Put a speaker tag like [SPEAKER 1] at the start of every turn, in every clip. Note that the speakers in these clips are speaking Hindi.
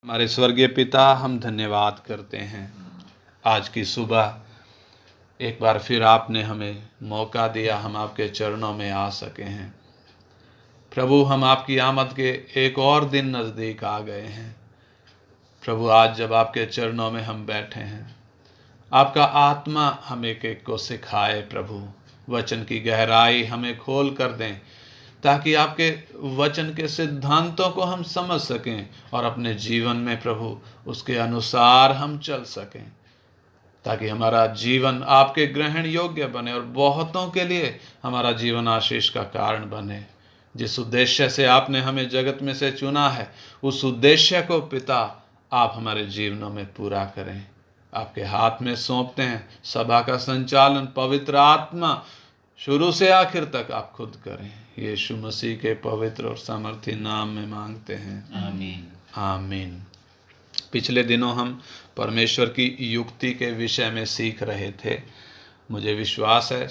[SPEAKER 1] हमारे स्वर्गीय पिता, हम धन्यवाद करते हैं आज की सुबह एक बार फिर आपने हमें मौका दिया, हम आपके चरणों में आ सके हैं। प्रभु, हम आपकी आमद के एक और दिन नज़दीक आ गए हैं। प्रभु, आज जब आपके चरणों में हम बैठे हैं, आपका आत्मा हम एक एक को सिखाए। प्रभु, वचन की गहराई हमें खोल कर दें ताकि आपके वचन के सिद्धांतों को हम समझ सकें और अपने जीवन में प्रभु उसके अनुसार हम चल सकें, ताकि हमारा जीवन आपके ग्रहण योग्य बने और बहुतों के लिए हमारा जीवन आशीष का कारण बने। जिस उद्देश्य से आपने हमें जगत में से चुना है, उस उद्देश्य को पिता आप हमारे जीवनों में पूरा करें। आपके हाथ में सौंपते हैं। सभा का संचालन पवित्र आत्मा शुरू से आखिर तक आप खुद करें। यीशु मसीह के पवित्र और सामर्थी नाम में मांगते हैं,
[SPEAKER 2] आमीन।
[SPEAKER 1] आमीन। पिछले दिनों हम परमेश्वर की युक्ति के विषय में सीख रहे थे। मुझे विश्वास है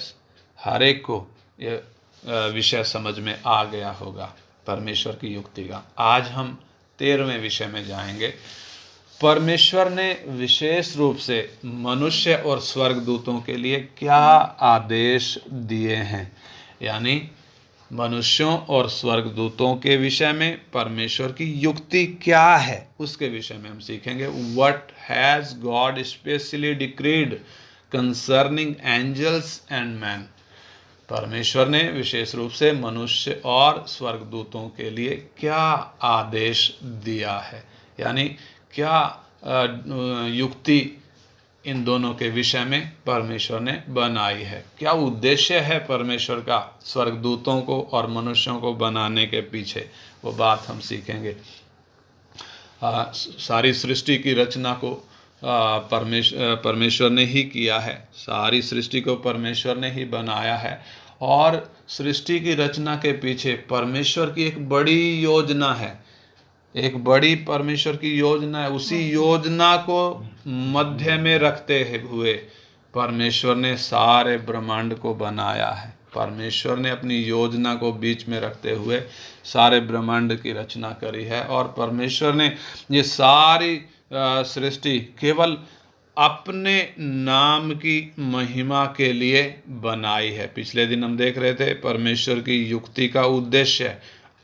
[SPEAKER 1] हर एक को यह विषय समझ में आ गया होगा, परमेश्वर की युक्ति का। आज हम 13वें विषय में जाएंगे। परमेश्वर ने विशेष रूप से मनुष्य और स्वर्गदूतों के लिए क्या आदेश दिए हैं, यानी मनुष्यों और स्वर्गदूतों के विषय में परमेश्वर की युक्ति क्या है, उसके विषय में हम सीखेंगे। What has God specially decreed concerning angels and man. परमेश्वर ने विशेष रूप से मनुष्य और स्वर्गदूतों के लिए क्या आदेश दिया है, यानी क्या युक्ति इन दोनों के विषय में परमेश्वर ने बनाई है। क्या उद्देश्य है परमेश्वर का स्वर्गदूतों को और मनुष्यों को बनाने के पीछे, वो बात हम सीखेंगे। सारी सृष्टि की रचना को परमेश्वर ने ही किया है। सारी सृष्टि को परमेश्वर ने ही बनाया है और सृष्टि की रचना के पीछे परमेश्वर की एक बड़ी योजना है, एक बड़ी परमेश्वर की योजना है। उसी योजना को मध्य में रखते हुए परमेश्वर ने सारे ब्रह्मांड को बनाया है। परमेश्वर ने अपनी योजना को बीच में रखते हुए सारे ब्रह्मांड की रचना करी है और परमेश्वर ने ये सारी सृष्टि केवल अपने नाम की महिमा के लिए बनाई है। पिछले दिन हम देख रहे थे परमेश्वर की युक्ति का उद्देश्य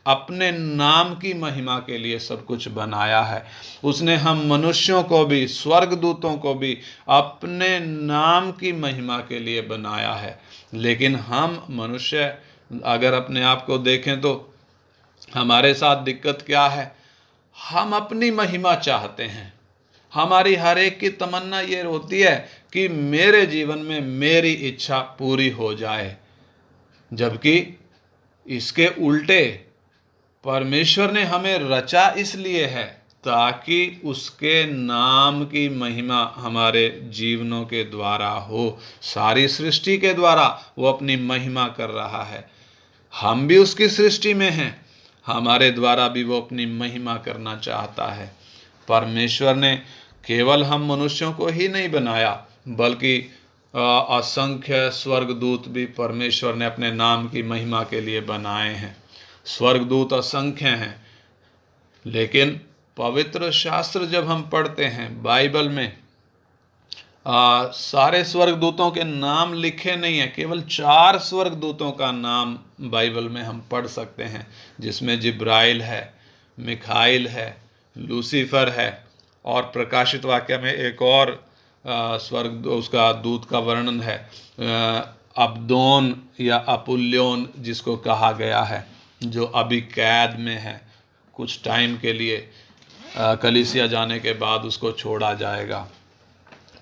[SPEAKER 1] अपने नाम की महिमा के लिए सब कुछ बनाया है। उसने हम मनुष्यों को भी स्वर्गदूतों को भी अपने नाम की महिमा के लिए बनाया है। लेकिन हम मनुष्य अगर अपने आप को देखें तो हमारे साथ दिक्कत क्या है? हम अपनी महिमा चाहते हैं। हमारी हर एक की तमन्ना ये होती है कि मेरे जीवन में मेरी इच्छा पूरी हो जाए, जबकि इसके उल्टे परमेश्वर ने हमें रचा इसलिए है ताकि उसके नाम की महिमा हमारे जीवनों के द्वारा हो। सारी सृष्टि के द्वारा वो अपनी महिमा कर रहा है। हम भी उसकी सृष्टि में हैं, हमारे द्वारा भी वो अपनी महिमा करना चाहता है। परमेश्वर ने केवल हम मनुष्यों को ही नहीं बनाया, बल्कि असंख्य स्वर्गदूत भी परमेश्वर ने अपने नाम की महिमा के लिए बनाए हैं। स्वर्गदूत असंख्य हैं, लेकिन पवित्र शास्त्र जब हम पढ़ते हैं बाइबल में सारे स्वर्गदूतों के नाम लिखे नहीं है। केवल 4 स्वर्गदूतों का नाम बाइबल में हम पढ़ सकते हैं, जिसमें जिब्राइल है, मिखाइल है, लूसीफर है और प्रकाशित वाक्य में एक और स्वर्ग उसका दूत का वर्णन है, अबदोन या अपुल्योन जिसको कहा गया है, जो अभी कैद में है। कुछ टाइम के लिए कलीसिया जाने के बाद उसको छोड़ा जाएगा।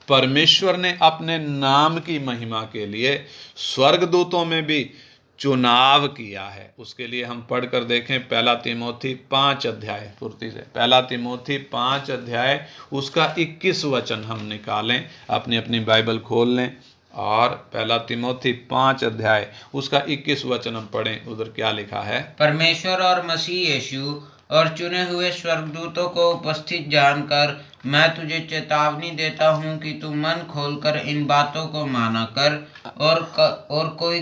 [SPEAKER 1] परमेश्वर ने अपने नाम की महिमा के लिए स्वर्गदूतों में भी चुनाव किया है। उसके लिए हम पढ़कर देखें 1 तीमोथी 5 अध्याय, पूर्ति से 1 तीमोथी 5 अध्याय उसका 21 वचन हम निकालें, अपनी अपनी बाइबल खोल लें और 1 तीमोथी 5 अध्याय उसका 21 वचन हम पढ़ें। उधर क्या लिखा है?
[SPEAKER 2] परमेश्वर और मसीह यीशु और चुने हुए स्वर्गदूतों को उपस्थित जानकर मैं तुझे चेतावनी देता हूँ कि तू मन खोलकर इन बातों को माना कर और कोई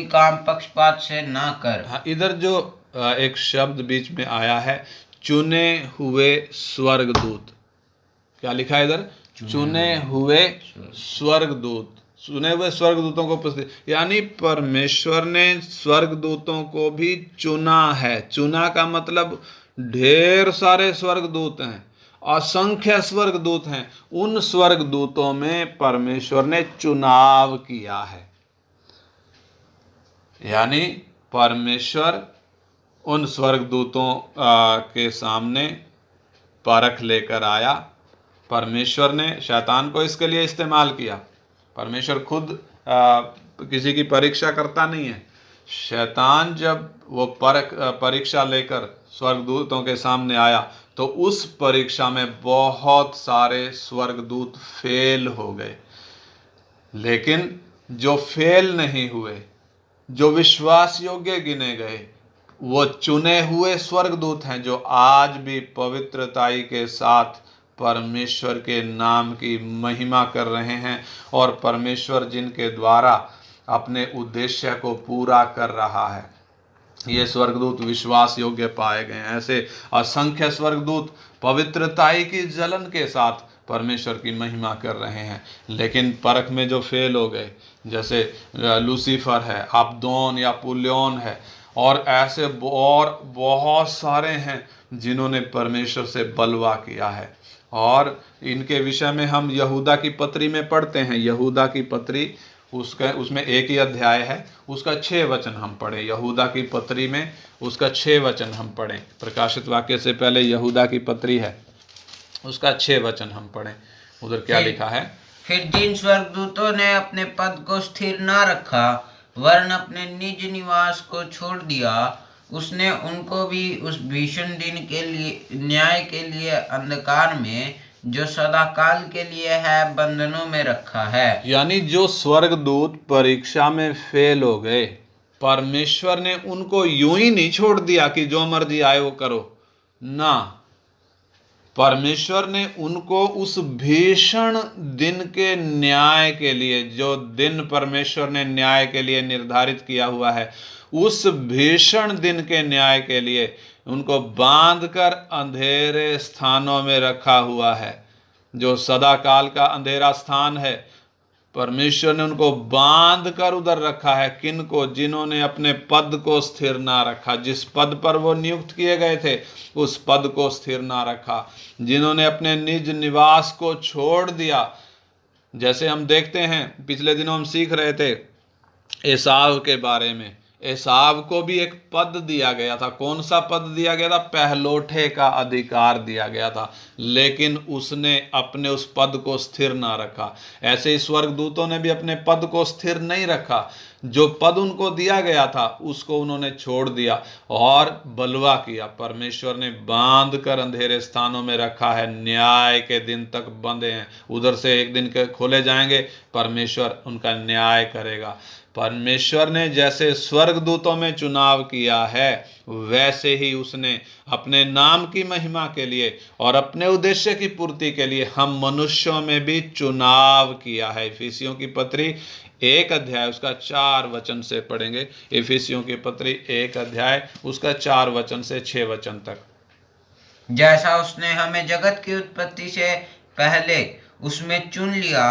[SPEAKER 2] काम पक्षपात से ना कर।
[SPEAKER 1] हाँ, इधर जो एक शब्द बीच में आया है चुने हुए स्वर्गदूत। क्या लिखा है इधर? चुने हुए स्वर्गदूत। चुने हुए स्वर्गदूतों को उपस्थित, यानी परमेश्वर ने स्वर्गदूतों को भी चुना है। चुना का मतलब ढेर सारे स्वर्गदूत हैं, असंख्य स्वर्गदूत हैं। उन स्वर्गदूतों में परमेश्वर ने चुनाव किया है, यानी परमेश्वर उन स्वर्गदूतों के सामने परख लेकर आया। परमेश्वर ने शैतान को इसके लिए इस्तेमाल किया। परमेश्वर खुद किसी की परीक्षा करता नहीं है। शैतान जब वो परीक्षा लेकर स्वर्गदूतों के सामने आया तो उस परीक्षा में बहुत सारे स्वर्गदूत फेल हो गए, लेकिन जो फेल नहीं हुए, जो विश्वास योग्य गिने गए, वो चुने हुए स्वर्गदूत हैं, जो आज भी पवित्रताई के साथ परमेश्वर के नाम की महिमा कर रहे हैं और परमेश्वर जिनके द्वारा अपने उद्देश्य को पूरा कर रहा है, ये स्वर्गदूत विश्वास योग्य पाए गए। ऐसे असंख्य स्वर्गदूत पवित्रताई की जलन के साथ परमेश्वर की महिमा कर रहे हैं, लेकिन परख में जो फेल हो गए, जैसे लूसीफर है, अबदोन या पुल्योन है, और ऐसे और बहुत सारे हैं जिन्होंने परमेश्वर से बलवा किया है। और इनके विषय में हम यहूदा की पत्री में पढ़ते हैं। यहूदा की पत्री उसमें एक ही अध्याय है, उसका 6 वचन हम पढ़ें। यहूदा की पत्री में उसका 6 वचन हम पढ़ें। प्रकाशित वाक्य से पहले यहूदा की पत्री है, उसका 6 वचन हम पढ़ें। उधर क्या लिखा है?
[SPEAKER 2] फिर जिन स्वर्गदूतों ने अपने पद को स्थिर न रखा वरन अपने निज निवास को छोड़ दिया, उसने उनको भी उस भीषण दिन के लिए, न्याय के लिए अंधकार में जो सदाकाल के लिए है बंधनों में रखा है।
[SPEAKER 1] यानी जो स्वर्गदूत परीक्षा में फेल हो गए, परमेश्वर ने उनको यूं ही नहीं छोड़ दिया कि जो मर्जी आए वो करो ना। परमेश्वर ने उनको उस भीषण दिन के न्याय के लिए, जो दिन परमेश्वर ने न्याय के लिए निर्धारित किया हुआ है, उस भीषण दिन के न्याय के लिए उनको बांधकर अंधेरे स्थानों में रखा हुआ है। जो सदाकाल का अंधेरा स्थान है, परमेश्वर ने उनको बांध कर उधर रखा है। किन को? जिन्होंने अपने पद को स्थिर ना रखा। जिस पद पर वो नियुक्त किए गए थे उस पद को स्थिर ना रखा। जिन्होंने अपने निज निवास को छोड़ दिया। जैसे हम देखते हैं, पिछले दिनों हम सीख रहे थे एसाव के बारे में। एसाव को भी एक पद दिया गया था। कौन सा पद दिया गया था? पहलोठे का अधिकार दिया गया था, लेकिन उसने अपने उस पद को स्थिर ना रखा। ऐसे ही स्वर्गदूतों ने भी अपने पद को स्थिर नहीं रखा। जो पद उनको दिया गया था उसको उन्होंने छोड़ दिया और बलवा किया। परमेश्वर ने बांध कर अंधेरे स्थानों में रखा है, न्याय के दिन तक बंधे हैं। उधर से एक दिन के खोले जाएंगे, परमेश्वर उनका न्याय करेगा। परमेश्वर ने जैसे स्वर्गदूतों में चुनाव किया है, वैसे ही उसने अपने नाम की महिमा के लिए और अपने उद्देश्य की पूर्ति के लिए हम मनुष्यों में भी चुनाव किया है। इफिसियों की पत्री 1 अध्याय उसका 4 वचन से पढ़ेंगे। इफिसियों की पत्री 1 अध्याय उसका 4 वचन से 6 वचन तक।
[SPEAKER 2] जैसा उसने हमें जगत की उत्पत्ति से पहले उसमें चुन लिया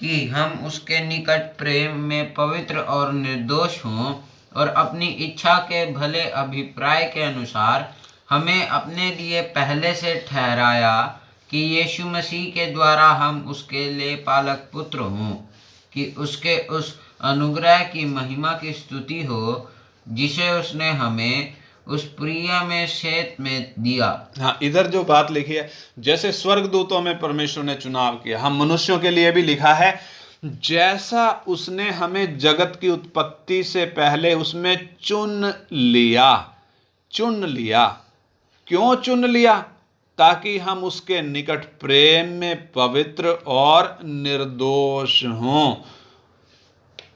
[SPEAKER 2] कि हम उसके निकट प्रेम में पवित्र और निर्दोष हों, और अपनी इच्छा के भले अभिप्राय के अनुसार हमें अपने लिए पहले से ठहराया कि यीशु मसीह के द्वारा हम उसके लिए पालक पुत्र हों, कि उसके उस अनुग्रह की महिमा की स्तुति हो जिसे उसने हमें उस प्रिय में शेत में दिया।
[SPEAKER 1] हाँ, इधर जो बात लिखी है, जैसे स्वर्गदूतों में परमेश्वर ने चुनाव किया, हम मनुष्यों के लिए भी लिखा है जैसा उसने हमें जगत की उत्पत्ति से पहले उसमें चुन लिया। चुन लिया, क्यों चुन लिया? ताकि हम उसके निकट प्रेम में पवित्र और निर्दोष हों।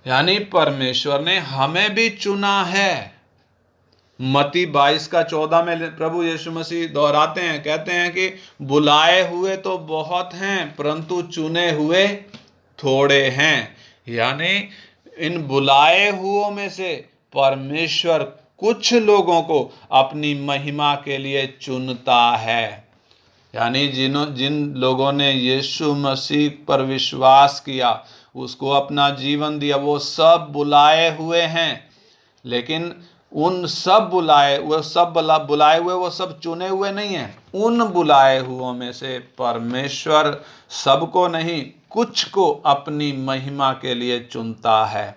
[SPEAKER 1] यानी परमेश्वर ने हमें भी चुना है। मत्ती 22:14 में प्रभु यीशु मसीह दोहराते हैं, कहते हैं कि बुलाए हुए तो बहुत हैं परंतु चुने हुए थोड़े हैं। यानी इन बुलाए हुओं में से परमेश्वर कुछ लोगों को अपनी महिमा के लिए चुनता है। यानी जिन लोगों ने यीशु मसीह पर विश्वास किया, उसको अपना जीवन दिया, वो सब बुलाए हुए हैं। लेकिन उन सब बुलाए हुए वो सब चुने हुए नहीं हैं। उन बुलाए हुओं में से परमेश्वर सबको नहीं, कुछ को अपनी महिमा के लिए चुनता है।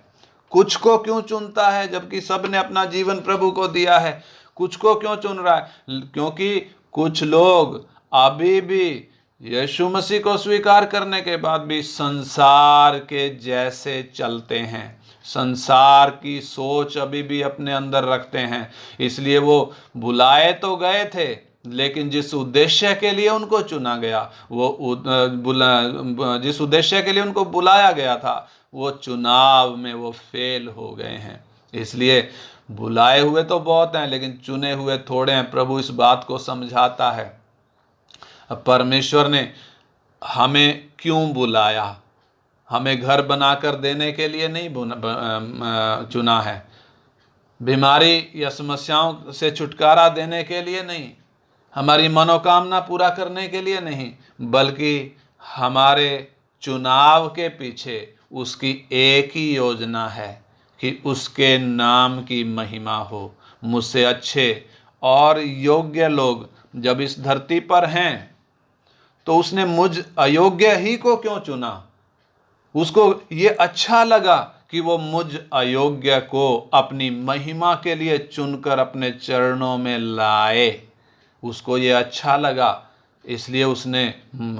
[SPEAKER 1] कुछ को क्यों चुनता है जबकि सब ने अपना जीवन प्रभु को दिया है? कुछ को क्यों चुन रहा है? क्योंकि कुछ लोग अभी भी यीशु मसीह को स्वीकार करने के बाद भी संसार के जैसे चलते हैं, संसार की सोच अभी भी अपने अंदर रखते हैं। इसलिए वो बुलाए तो गए थे, लेकिन जिस उद्देश्य के लिए उनको चुना गया, जिस उद्देश्य के लिए उनको बुलाया गया था, वो चुनाव में वो फेल हो गए हैं। इसलिए बुलाए हुए तो बहुत हैं, लेकिन चुने हुए थोड़े हैं। प्रभु इस बात को समझाता है। अब परमेश्वर ने हमें क्यों बुलाया? हमें घर बनाकर देने के लिए नहीं चुना है, बीमारी या समस्याओं से छुटकारा देने के लिए नहीं, हमारी मनोकामना पूरा करने के लिए नहीं, बल्कि हमारे चुनाव के पीछे उसकी एक ही योजना है कि उसके नाम की महिमा हो। मुझसे अच्छे और योग्य लोग जब इस धरती पर हैं, तो उसने मुझ अयोग्य ही को क्यों चुना? उसको ये अच्छा लगा कि वो मुझ अयोग्य को अपनी महिमा के लिए चुनकर अपने चरणों में लाए। उसको ये अच्छा लगा, इसलिए उसने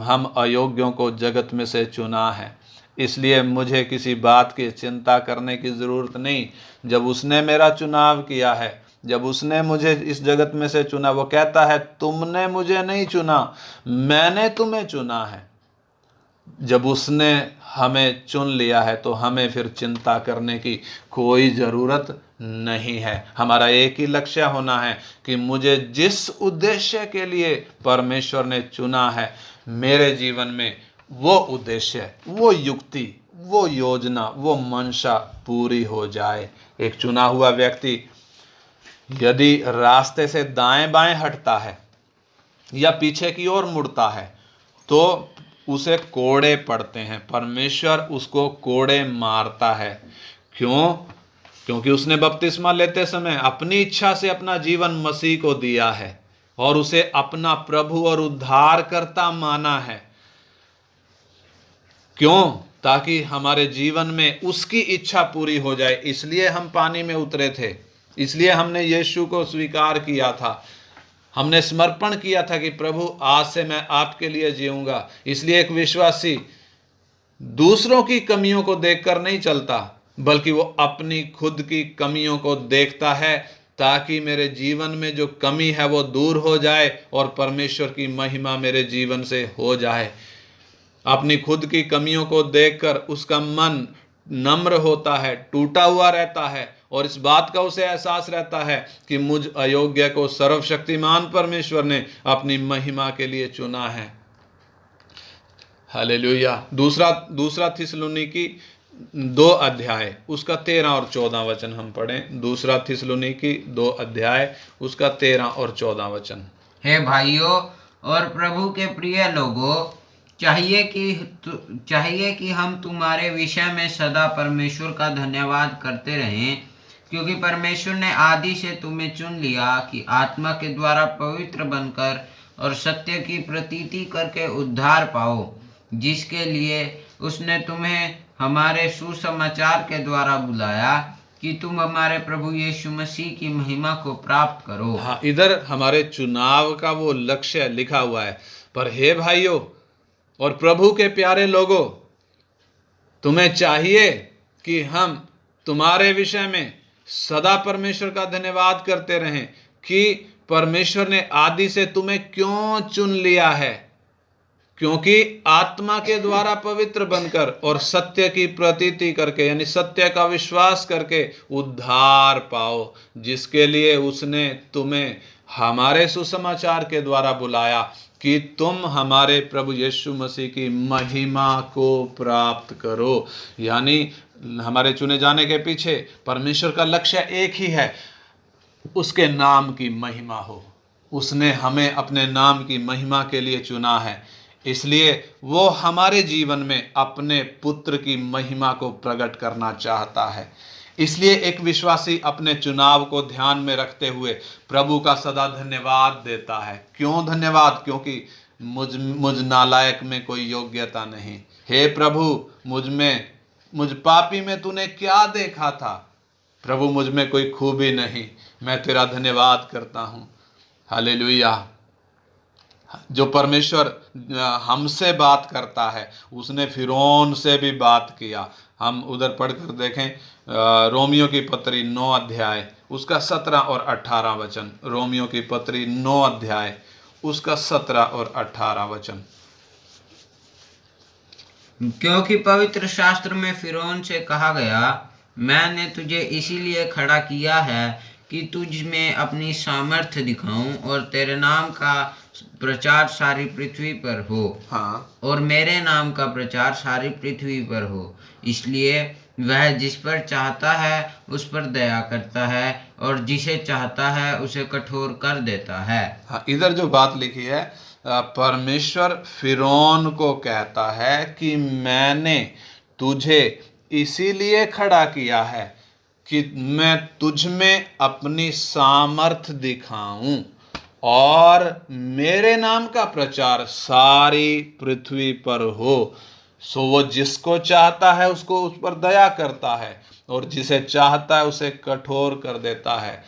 [SPEAKER 1] हम अयोग्यों को जगत में से चुना है। इसलिए मुझे किसी बात की चिंता करने की ज़रूरत नहीं। जब उसने मेरा चुनाव किया है, जब उसने मुझे इस जगत में से चुना, वो कहता है तुमने मुझे नहीं चुना, मैंने तुम्हें चुना है। जब उसने हमें चुन लिया है तो हमें फिर चिंता करने की कोई ज़रूरत नहीं है। हमारा एक ही लक्ष्य होना है कि मुझे जिस उद्देश्य के लिए परमेश्वर ने चुना है, मेरे जीवन में वो उद्देश्य, वो युक्ति, वो योजना, वो मंशा पूरी हो जाए। एक चुना हुआ व्यक्ति यदि रास्ते से दाएं बाएं हटता है या पीछे की ओर मुड़ता है, तो उसे कोड़े पड़ते हैं। परमेश्वर उसको कोड़े मारता है। क्यों? क्योंकि उसने बपतिस्मा लेते समय अपनी इच्छा से अपना जीवन मसीह को दिया है और उसे अपना प्रभु और उद्धारकर्ता माना है। क्यों? ताकि हमारे जीवन में उसकी इच्छा पूरी हो जाए। इसलिए हम पानी में उतरे थे, इसलिए हमने यीशु को स्वीकार किया था, हमने समर्पण किया था कि प्रभु आज से मैं आपके लिए जीऊंगा। इसलिए एक विश्वासी दूसरों की कमियों को देखकर नहीं चलता, बल्कि वो अपनी खुद की कमियों को देखता है, ताकि मेरे जीवन में जो कमी है वो दूर हो जाए और परमेश्वर की महिमा मेरे जीवन से हो जाए। अपनी खुद की कमियों को देखकर उसका मन नम्र होता है, टूटा हुआ रहता है, और इस बात का उसे एहसास रहता है कि मुझ अयोग्य को सर्वशक्तिमान परमेश्वर ने अपनी महिमा के लिए चुना है। हालेलुया। दूसरा थिस्सलुनीकी 2 अध्याय उसका 13 और 14 वचन हम पढ़ें। दूसरा थिस्सलुनीकी 2 अध्याय उसका 13 और 14 वचन।
[SPEAKER 2] हे भाइयों और प्रभु के प्रिय लोगों, चाहिए कि हम तुम्हारे विषय में सदा परमेश्वर का धन्यवाद करते रहें, क्योंकि परमेश्वर ने आदि से तुम्हें चुन लिया कि आत्मा के द्वारा पवित्र बनकर और सत्य की प्रतीति करके उद्धार पाओ, जिसके लिए उसने तुम्हें हमारे सुसमाचार के द्वारा बुलाया कि तुम हमारे प्रभु यीशु मसीह की महिमा को प्राप्त करो।
[SPEAKER 1] हाँ, इधर हमारे चुनाव का वो लक्ष्य लिखा हुआ है। पर हे भाइयों और प्रभु के प्यारे लोगों, तुम्हें चाहिए कि हम तुम्हारे विषय में सदा परमेश्वर का धन्यवाद करते रहें कि परमेश्वर ने आदि से तुम्हें क्यों चुन लिया है, क्योंकि आत्मा के द्वारा पवित्र बनकर और सत्य की प्रतीति करके, यानी सत्य का विश्वास करके उद्धार पाओ, जिसके लिए उसने तुम्हें हमारे सुसमाचार के द्वारा बुलाया कि तुम हमारे प्रभु यीशु मसीह की महिमा को प्राप्त करो। यानी हमारे चुने जाने के पीछे परमेश्वर का लक्ष्य एक ही है, उसके नाम की महिमा हो। उसने हमें अपने नाम की महिमा के लिए चुना है, इसलिए वो हमारे जीवन में अपने पुत्र की महिमा को प्रकट करना चाहता है। इसलिए एक विश्वासी अपने चुनाव को ध्यान में रखते हुए प्रभु का सदा धन्यवाद देता है। क्यों धन्यवाद? क्योंकि मुझ नालायक में कोई योग्यता नहीं। हे प्रभु, मुझ पापी में तूने क्या देखा था? प्रभु, मुझ में कोई खूबी नहीं, मैं तेरा धन्यवाद करता हूँ। हालेलुया। जो परमेश्वर हमसे बात करता है, उसने फिरौन से भी बात किया। हम उधर पढ़कर देखें, रोमियो की पत्री 9 अध्याय उसका 17 और 18 वचन। रोमियो की पत्री 9 अध्याय उसका 17 और 18 वचन।
[SPEAKER 2] क्योंकि पवित्र शास्त्र में फिरौन से कहा गया, मैंने तुझे इसीलिए खड़ा किया है कि तुझ में अपनी सामर्थ्य दिखाऊं और तेरे नाम का प्रचार सारी पृथ्वी पर हो।
[SPEAKER 1] हाँ,
[SPEAKER 2] और मेरे नाम का प्रचार सारी पृथ्वी पर हो। इसलिए वह जिस पर चाहता है उस पर दया करता है और जिसे चाहता है उसे कठोर कर देता है।
[SPEAKER 1] हाँ, इधर जो बात लिखी है, परमेश्वर फिरौन को कहता है कि मैंने तुझे इसीलिए खड़ा किया है कि मैं तुझ में अपनी सामर्थ दिखाऊं और मेरे नाम का प्रचार सारी पृथ्वी पर हो। सो वो जिसको चाहता है उसको उस पर दया करता है और जिसे चाहता है उसे कठोर कर देता है।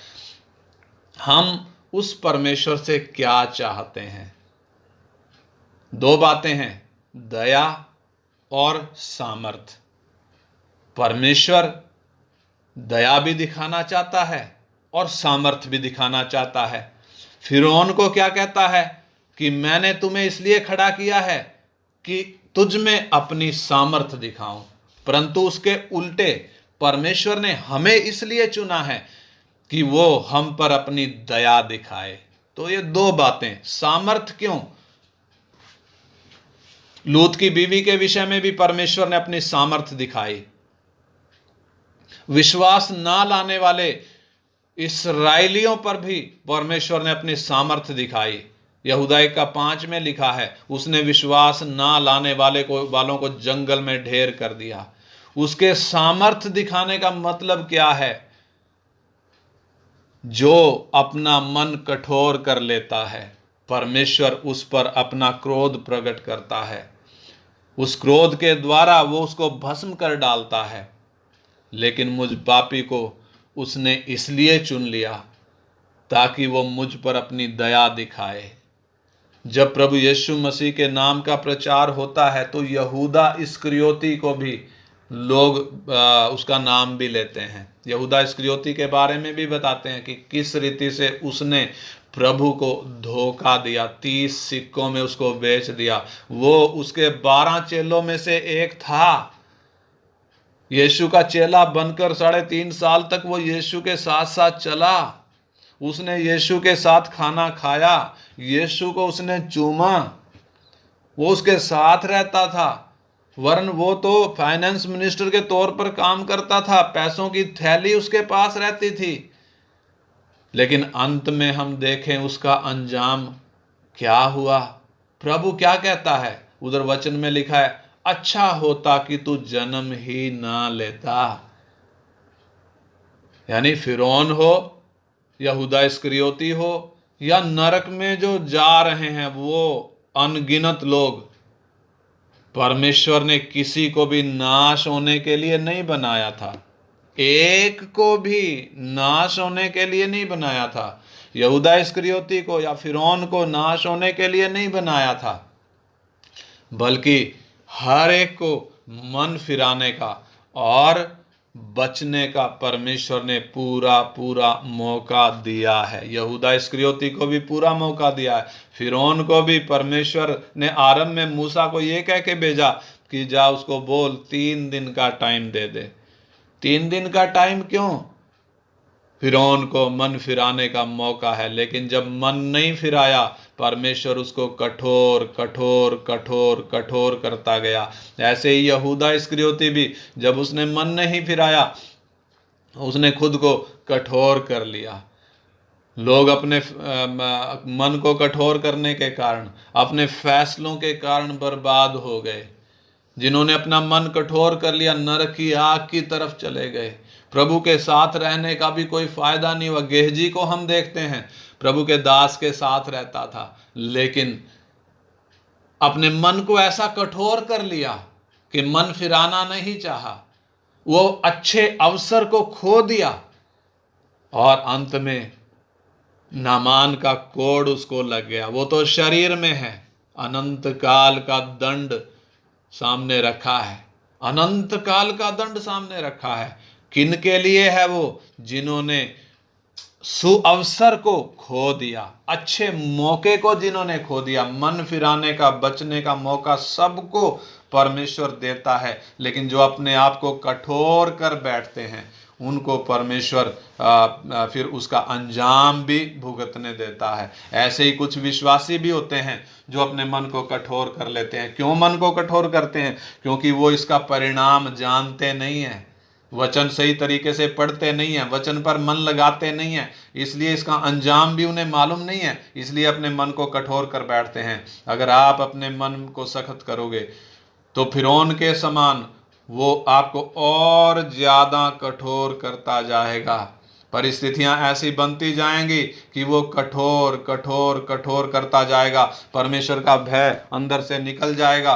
[SPEAKER 1] हम उस परमेश्वर से क्या चाहते हैं? 2 बातें हैं, दया और सामर्थ। परमेश्वर दया भी दिखाना चाहता है और सामर्थ भी दिखाना चाहता है। फिरौन को क्या कहता है कि मैंने तुम्हें इसलिए खड़ा किया है कि तुझ में अपनी सामर्थ दिखाऊं, परंतु उसके उल्टे परमेश्वर ने हमें इसलिए चुना है कि वो हम पर अपनी दया दिखाए। तो ये 2 बातें। सामर्थ क्यों? लूत की बीवी के विषय में भी परमेश्वर ने अपनी सामर्थ दिखाई। विश्वास ना लाने वाले इस्राएलियों पर भी परमेश्वर ने अपनी सामर्थ दिखाई। यहूदा 1:5 में लिखा है, उसने विश्वास ना लाने वालों को जंगल में ढेर कर दिया। उसके सामर्थ दिखाने का मतलब क्या है? जो अपना मन कठोर कर लेता है, परमेश्वर उस पर अपना क्रोध प्रकट करता है। उस क्रोध के द्वारा वो उसको भस्म कर डालता है। लेकिन मुझ पापी को उसने इसलिए चुन लिया ताकि वो मुझ पर अपनी दया दिखाए। जब प्रभु यीशु मसीह के नाम का प्रचार होता है तो यहूदा इस्करियोती को भी लोग उसका नाम भी लेते हैं। यहूदा इस्करियोती के बारे में भी बताते हैं कि किस रीति से उसने प्रभु को धोखा दिया, 30 सिक्कों में उसको बेच दिया। वो उसके 12 चेलों में से एक था। यीशु का चेला बनकर 3.5 साल तक वो यीशु के साथ साथ चला। उसने यीशु के साथ खाना खाया, यीशु को उसने चूमा, वो उसके साथ रहता था। वरन वो तो फाइनेंस मिनिस्टर के तौर पर काम करता था, पैसों की थैली उसके पास रहती थी। लेकिन अंत में हम देखें उसका अंजाम क्या हुआ। प्रभु क्या कहता है? उधर वचन में लिखा है, अच्छा होता कि तू जन्म ही ना लेता। यानी फिरौन हो, यहूदा इस्करियोती हो, या नरक में जो जा रहे हैं वो अनगिनत लोग, परमेश्वर ने किसी को भी नाश होने के लिए नहीं बनाया था। एक को भी नाश होने के लिए नहीं बनाया था। यहूदा इस्करियोती को या फिरौन को नाश होने के लिए नहीं बनाया था, बल्कि हर एक को मन फिराने का और बचने का परमेश्वर ने पूरा मौका दिया है। यहूदा इस्करियोती को भी पूरा मौका दिया है। फिरौन को भी परमेश्वर ने आरंभ में मूसा को ये कह के भेजा कि जा उसको बोल 3 दिन का टाइम दे दे। 3 दिन का टाइम क्यों? फिरौन को मन फिराने का मौका है। लेकिन जब मन नहीं फिराया, परमेश्वर उसको कठोर कठोर कठोर कठोर करता गया। ऐसे ही यहूदा इस्करियोती भी जब उसने मन नहीं फिराया, उसने खुद को कठोर कर लिया। लोग अपने मन को कठोर करने के कारण, अपने फैसलों के कारण बर्बाद हो गए। जिन्होंने अपना मन कठोर कर लिया, नरक की आग की तरफ चले गए। प्रभु के साथ रहने का भी कोई फायदा नहीं हुआ। गेहजी को हम देखते हैं, प्रभु के दास के साथ रहता था, लेकिन अपने मन को ऐसा कठोर कर लिया कि मन फिराना नहीं चाहा, वो अच्छे अवसर को खो दिया और अंत में नामान का कोड़ उसको लग गया। वो तो शरीर में है, अनंत काल का दंड सामने रखा है, अनंत काल का दंड सामने रखा है। किन के लिए है वो? जिन्होंने सुअवसर को खो दिया, अच्छे मौके को जिन्होंने खो दिया। मन फिराने का, बचने का मौका सबको परमेश्वर देता है, लेकिन जो अपने आप को कठोर कर बैठते हैं उनको परमेश्वर फिर उसका अंजाम भी भुगतने देता है। ऐसे ही कुछ विश्वासी भी होते हैं जो अपने मन को कठोर कर लेते हैं। क्यों मन को कठोर करते हैं? क्योंकि वो इसका परिणाम जानते नहीं हैं, वचन सही तरीके से पढ़ते नहीं है, वचन पर मन लगाते नहीं है, इसलिए इसका अंजाम भी उन्हें मालूम नहीं है, इसलिए अपने मन को कठोर कर बैठते हैं। अगर आप अपने मन को सख्त करोगे तो फिरौन के समान वो आपको और ज्यादा कठोर करता जाएगा। परिस्थितियां ऐसी बनती जाएंगी कि वो कठोर कठोर कठोर करता जाएगा। परमेश्वर का भय अंदर से निकल जाएगा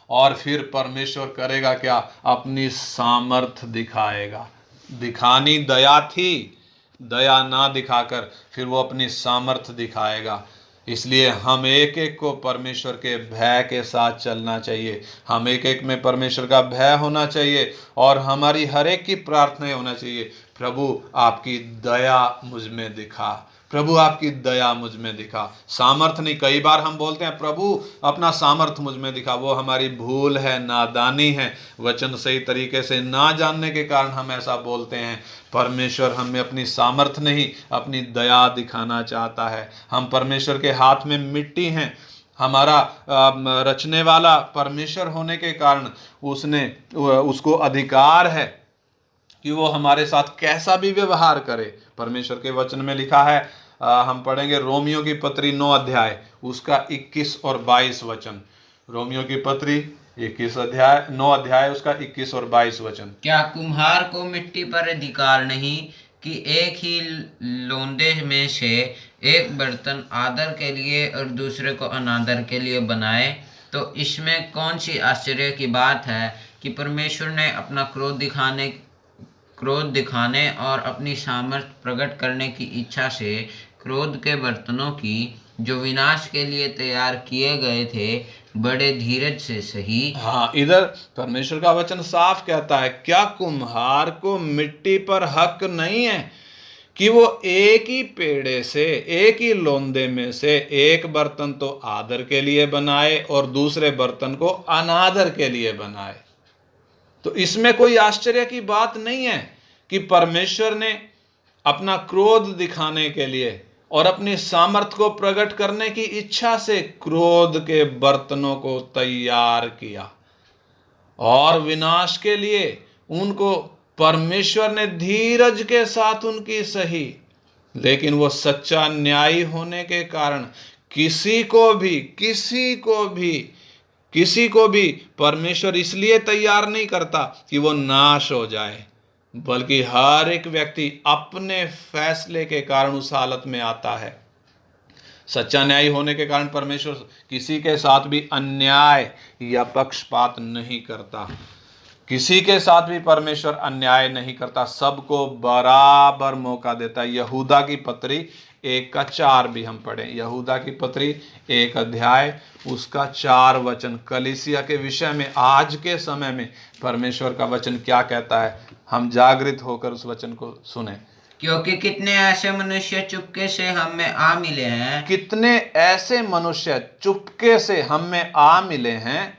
[SPEAKER 1] और फिर परमेश्वर करेगा क्या? अपनी सामर्थ दिखाएगा। दिखानी दया थी, दया ना दिखाकर फिर वो अपनी सामर्थ दिखाएगा। इसलिए हम एक एक को परमेश्वर के भय के साथ चलना चाहिए। हम एक एक में परमेश्वर का भय होना चाहिए और हमारी हर एक की प्रार्थना होना चाहिए, प्रभु आपकी दया मुझ में दिखा, प्रभु आपकी दया मुझ में दिखा। सामर्थ नहीं, कई बार हम बोलते हैं प्रभु अपना सामर्थ मुझ में दिखा, वो हमारी भूल है, नादानी है, वचन सही तरीके से ना जानने के कारण हम ऐसा बोलते हैं। परमेश्वर हमें अपनी सामर्थ नहीं, अपनी दया दिखाना चाहता है। हम परमेश्वर के हाथ में मिट्टी हैं, हमारा रचने वाला परमेश्वर होने के कारण उसको अधिकार है कि वो हमारे साथ कैसा भी व्यवहार करे। परमेश्वर के वचन में लिखा है, हम पढ़ेंगे रोमियो की पत्री 9 अध्याय उसका 21 और 22 वचन। रोमियो की पत्री 9 अध्याय उसका 21 और 22 वचन।
[SPEAKER 2] क्या कुम्हार को मिट्टी पर अधिकार नहीं कि एक ही लोंदे में से एक बर्तन आदर के लिए और दूसरे को अनादर के लिए बनाए? तो इसमें कौन सी आश्चर्य की बात है कि परमेश्वर ने अपना क्रोध दिखाने और अपनी सामर्थ्य प्रकट करने की इच्छा से क्रोध के बर्तनों की, जो विनाश के लिए तैयार किए गए थे, बड़े धीरज से सही।
[SPEAKER 1] हाँ, इधर परमेश्वर का वचन साफ कहता है, क्या कुम्हार को मिट्टी पर हक नहीं है कि वो एक ही पेड़े से, एक ही लोंदे में से एक बर्तन तो आदर के लिए बनाए और दूसरे बर्तन को अनादर के लिए बनाए? तो इसमें कोई आश्चर्य की बात नहीं है कि परमेश्वर ने अपना क्रोध दिखाने के लिए और अपनी सामर्थ को प्रकट करने की इच्छा से क्रोध के बर्तनों को तैयार किया और विनाश के लिए उनको परमेश्वर ने धीरज के साथ उनकी सही। लेकिन वो सच्चा न्यायी होने के कारण किसी को भी परमेश्वर इसलिए तैयार नहीं करता कि वो नाश हो जाए, बल्कि हर एक व्यक्ति अपने फैसले के कारण उस हालत में आता है। सच्चा न्यायी होने के कारण परमेश्वर किसी के साथ भी अन्याय या पक्षपात नहीं करता। किसी के साथ भी परमेश्वर अन्याय नहीं करता, सबको बराबर मौका देता है। यहूदा की पत्री 1:4 भी हम पढ़ें। यहूदा की पत्री 1 अध्याय उसका 4 वचन कलीसिया के विषय में आज के समय में परमेश्वर का वचन क्या कहता है, हम जागृत होकर उस वचन को सुने।
[SPEAKER 2] क्योंकि कितने ऐसे मनुष्य चुपके से हम में आ मिले हैं,
[SPEAKER 1] कितने ऐसे मनुष्य चुपके से हम में आ मिले हैं,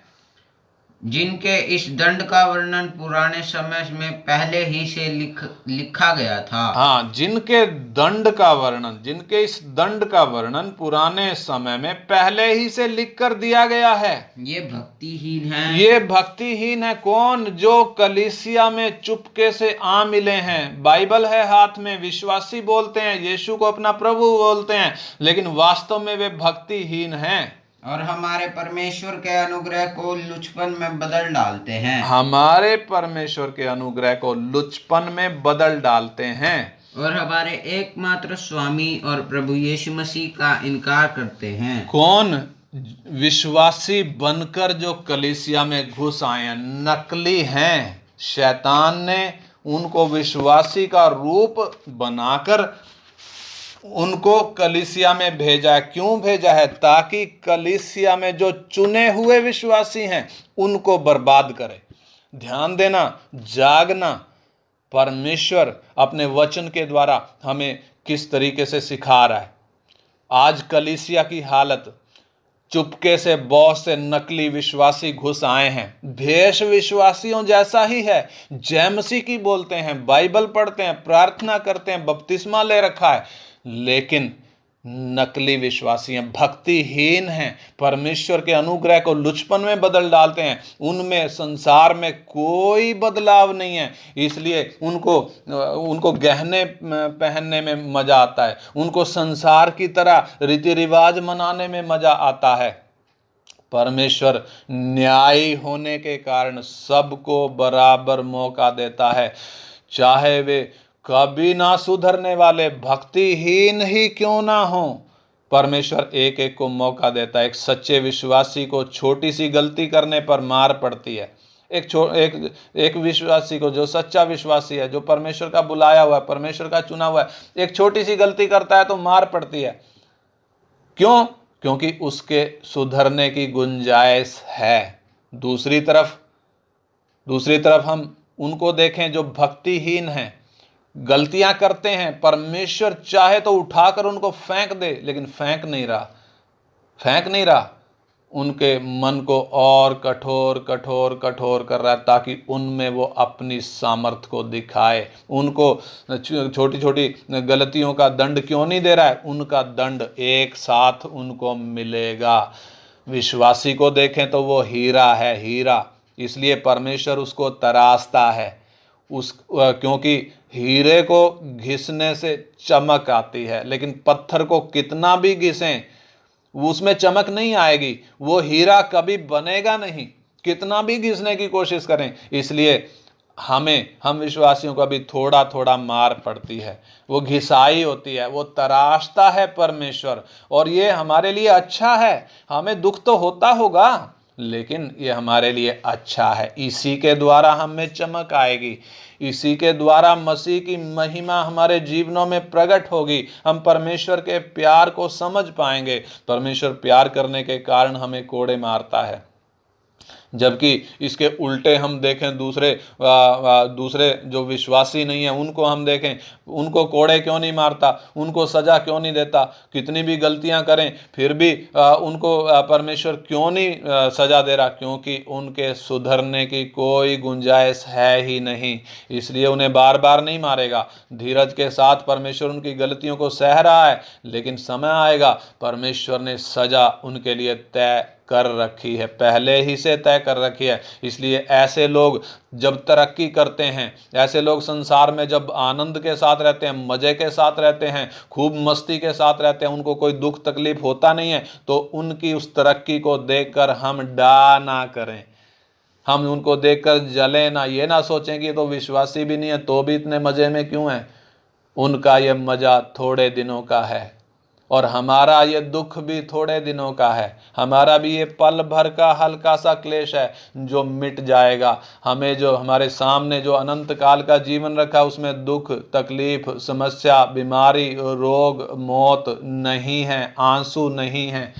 [SPEAKER 2] जिनके इस दंड का वर्णन पुराने समय में पहले ही से लिखा गया था।
[SPEAKER 1] हाँ, जिनके इस दंड का वर्णन पुराने समय में पहले ही से लिख कर दिया गया है।
[SPEAKER 2] ये भक्तिहीन है।
[SPEAKER 1] ये भक्तिहीन है कौन? जो कलीसिया में चुपके से आ मिले हैं, बाइबल है हाथ में, विश्वासी बोलते हैं, यीशु को अपना प्रभु बोलते हैं, लेकिन वास्तव में वे भक्तिहीन हैं
[SPEAKER 2] और हमारे परमेश्वर के अनुग्रह को लुचपन में बदल डालते हैं।
[SPEAKER 1] हमारे परमेश्वर के अनुग्रह को लुचपन में बदल डालते हैं
[SPEAKER 2] और हमारे एकमात्र स्वामी और प्रभु यीशु मसीह का इनकार करते हैं।
[SPEAKER 1] कौन? विश्वासी बनकर जो कलीसिया में घुस आए हैं, नकली हैं। शैतान ने उनको विश्वासी का रूप बनाकर उनको कलीसिया में भेजा है। क्यों भेजा है? ताकि कलीसिया में जो चुने हुए विश्वासी हैं उनको बर्बाद करे। ध्यान देना, जागना। परमेश्वर अपने वचन के द्वारा हमें किस तरीके से सिखा रहा है। आज कलीसिया की हालत, चुपके से बहुत से नकली विश्वासी घुस आए हैं, भेष विश्वासियों जैसा ही है, जय मसीह की बोलते हैं, बाइबल पढ़ते हैं, प्रार्थना करते हैं, बपतिस्मा ले रखा है, लेकिन नकली विश्वासी हैं, भक्तिहीन हैं, परमेश्वर के अनुग्रह को लुचपन में बदल डालते हैं। उनमें संसार में कोई बदलाव नहीं है, इसलिए उनको गहने पहनने में मजा आता है, उनको संसार की तरह रीति रिवाज मनाने में मजा आता है। परमेश्वर न्यायी होने के कारण सबको बराबर मौका देता है, चाहे वे कभी ना सुधरने वाले भक्तिहीन ही क्यों ना हो। परमेश्वर एक एक को मौका देता है। एक सच्चे विश्वासी को छोटी सी गलती करने पर मार पड़ती है। एक विश्वासी को, जो सच्चा विश्वासी है, जो परमेश्वर का बुलाया हुआ है, परमेश्वर का चुना हुआ है, एक छोटी सी गलती करता है तो मार पड़ती है। क्यों? क्योंकि उसके सुधरने की गुंजाइश है। दूसरी तरफ हम उनको देखें जो भक्तिहीन हैं, गलतियां करते हैं, परमेश्वर चाहे तो उठाकर उनको फेंक दे, लेकिन फेंक नहीं रहा। उनके मन को और कठोर कर रहा है, ताकि उनमें वो अपनी सामर्थ को दिखाए। उनको छोटी छोटी गलतियों का दंड क्यों नहीं दे रहा है? उनका दंड एक साथ उनको मिलेगा। विश्वासी को देखें तो वो हीरा है, हीरा, इसलिए परमेश्वर उसको तराशता है। क्योंकि हीरे को घिसने से चमक आती है, लेकिन पत्थर को कितना भी घिसें उसमें चमक नहीं आएगी, वो हीरा कभी बनेगा नहीं, कितना भी घिसने की कोशिश करें। इसलिए हम विश्वासियों को भी थोड़ा थोड़ा मार पड़ती है, वो घिसाई होती है, वो तराशता है परमेश्वर, और ये हमारे लिए अच्छा है। हमें दुख तो होता होगा, लेकिन ये हमारे लिए अच्छा है। इसी के द्वारा हमें चमक आएगी, इसी के द्वारा मसीह की महिमा हमारे जीवनों में प्रकट होगी। हम परमेश्वर के प्यार को समझ पाएंगे। परमेश्वर प्यार करने के कारण हमें कोड़े मारता है, जबकि इसके उल्टे हम देखें दूसरे जो विश्वासी नहीं है उनको हम देखें, उनको कोड़े क्यों नहीं मारता, उनको सजा क्यों नहीं देता। कितनी भी गलतियां करें फिर भी उनको परमेश्वर क्यों नहीं सजा दे रहा? क्योंकि उनके सुधरने की कोई गुंजाइश है ही नहीं, इसलिए उन्हें बार बार नहीं मारेगा। धीरज के साथ परमेश्वर उनकी गलतियों को सह रहा है, लेकिन समय आएगा, परमेश्वर ने सजा उनके लिए तय कर रखी है, पहले ही से तय कर रखी है। इसलिए ऐसे लोग जब तरक्की करते हैं, ऐसे लोग संसार में जब आनंद के साथ रहते हैं, मजे के साथ रहते हैं, खूब मस्ती के साथ रहते हैं, उनको कोई दुख तकलीफ होता नहीं है, तो उनकी उस तरक्की को देखकर हम डा ना करें, हम उनको देखकर जले ना, ये ना सोचें कि ये तो विश्वासी भी नहीं है तो भी इतने मजे में क्यों है। उनका ये मजा थोड़े दिनों का है, और हमारा ये दुख भी थोड़े दिनों का है। हमारा भी ये पल भर का हल्का सा क्लेश है जो मिट जाएगा। हमें जो हमारे सामने जो अनंत काल का जीवन रखा, उसमें दुख, तकलीफ, समस्या, बीमारी, रोग, मौत नहीं है, आंसू नहीं है,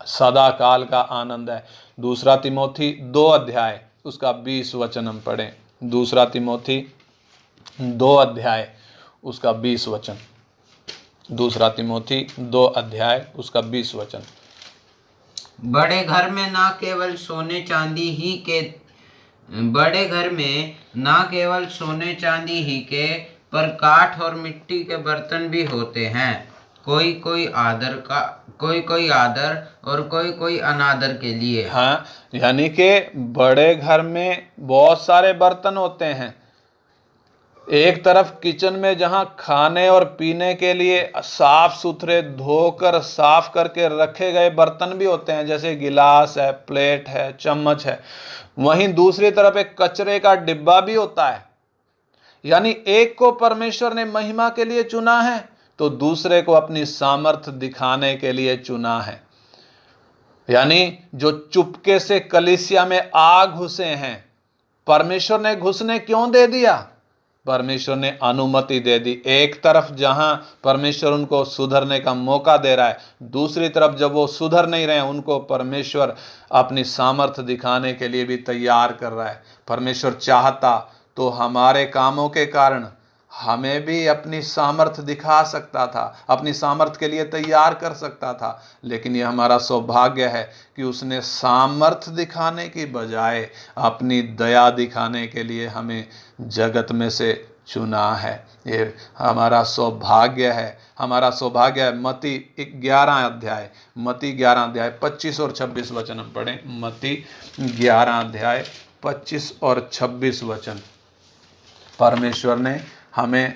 [SPEAKER 1] सदा काल का आनंद है। दूसरा तिमोथी 2 अध्याय उसका 20 वचन हम पढ़ें। दूसरा तिमोथी 2 अध्याय उसका 20 वचन। दूसरा तिमोथी 2 अध्याय उसका 20 वचन।
[SPEAKER 2] बड़े घर में ना केवल सोने चांदी ही के बड़े घर में ना केवल सोने चांदी ही के पर काठ और मिट्टी के बर्तन भी होते हैं, कोई कोई आदर और कोई कोई अनादर के लिए।
[SPEAKER 1] हाँ, यानी कि बड़े घर में बहुत सारे बर्तन होते हैं। एक तरफ किचन में जहां खाने और पीने के लिए साफ सुथरे धोकर साफ करके रखे गए बर्तन भी होते हैं, जैसे गिलास है, प्लेट है, चम्मच है। वहीं दूसरी तरफ एक कचरे का डिब्बा भी होता है। यानी एक को परमेश्वर ने महिमा के लिए चुना है तो दूसरे को अपनी सामर्थ्य दिखाने के लिए चुना है। यानी जो चुपके से कलीसिया में आ घुसे हैं, परमेश्वर ने घुसने क्यों दे दिया? परमेश्वर ने अनुमति दे दी। एक तरफ जहां परमेश्वर उनको सुधरने का मौका दे रहा है, दूसरी तरफ जब वो सुधर नहीं रहे हैं, उनको परमेश्वर अपनी सामर्थ्य दिखाने के लिए भी तैयार कर रहा है। परमेश्वर चाहता तो हमारे कामों के कारण हमें भी अपनी सामर्थ्य दिखा सकता था, अपनी सामर्थ्य के लिए तैयार कर सकता था, लेकिन यह हमारा सौभाग्य है कि उसने सामर्थ्य दिखाने की बजाय अपनी दया दिखाने के लिए हमें जगत में से चुना है। ये हमारा सौभाग्य है, हमारा सौभाग्य है। मत्ती 11 अध्याय 25 और 26 वचन हम पढ़ें। मत्ती 11 अध्याय 25 और 26 वचन। परमेश्वर ने हमें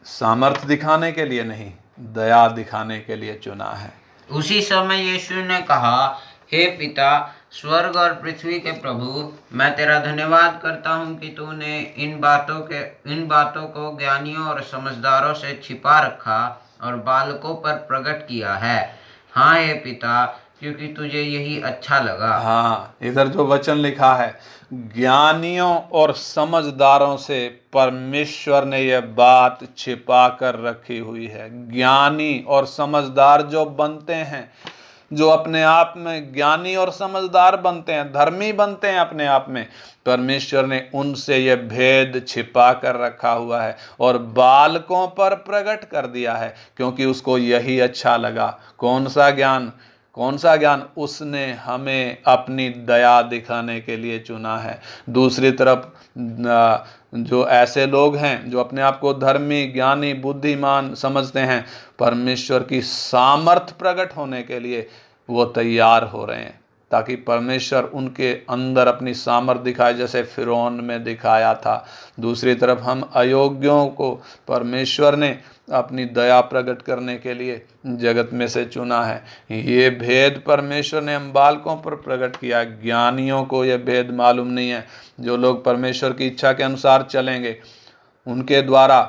[SPEAKER 1] सामर्थ्य दिखाने के लिए नहीं, दया दिखाने के लिए चुना है।
[SPEAKER 2] उसी समय यीशु ने कहा, हे पिता, स्वर्ग और पृथ्वी के प्रभु, मैं तेरा धन्यवाद करता हूँ कि तूने इन बातों को ज्ञानियों और समझदारों से छिपा रखा और बालकों पर प्रकट किया है। हाँ हे पिता, क्योंकि तुझे यही अच्छा लगा।
[SPEAKER 1] हाँ, इधर जो वचन लिखा है, ज्ञानियों और समझदारों से परमेश्वर ने यह बात छिपा कर रखी हुई है। ज्ञानी और समझदार जो बनते हैं, जो अपने आप में ज्ञानी और समझदार बनते हैं, धर्मी बनते हैं अपने आप में, परमेश्वर ने उनसे यह भेद छिपा कर रखा हुआ है और बालकों पर प्रकट कर दिया है, क्योंकि उसको यही अच्छा लगा। कौन सा ज्ञान? उसने हमें अपनी दया दिखाने के लिए चुना है। दूसरी तरफ जो ऐसे लोग हैं जो अपने आप को धर्मी, ज्ञानी, बुद्धिमान समझते हैं, परमेश्वर की सामर्थ प्रकट होने के लिए वो तैयार हो रहे हैं, ताकि परमेश्वर उनके अंदर अपनी सामर्थ दिखाए, जैसे फिरौन में दिखाया था। दूसरी तरफ हम अयोग्यों को परमेश्वर ने अपनी दया प्रकट करने के लिए जगत में से चुना है। ये भेद परमेश्वर ने हम बालकों पर प्रकट किया। ज्ञानियों को यह भेद मालूम नहीं है। जो लोग परमेश्वर की इच्छा के अनुसार चलेंगे, उनके द्वारा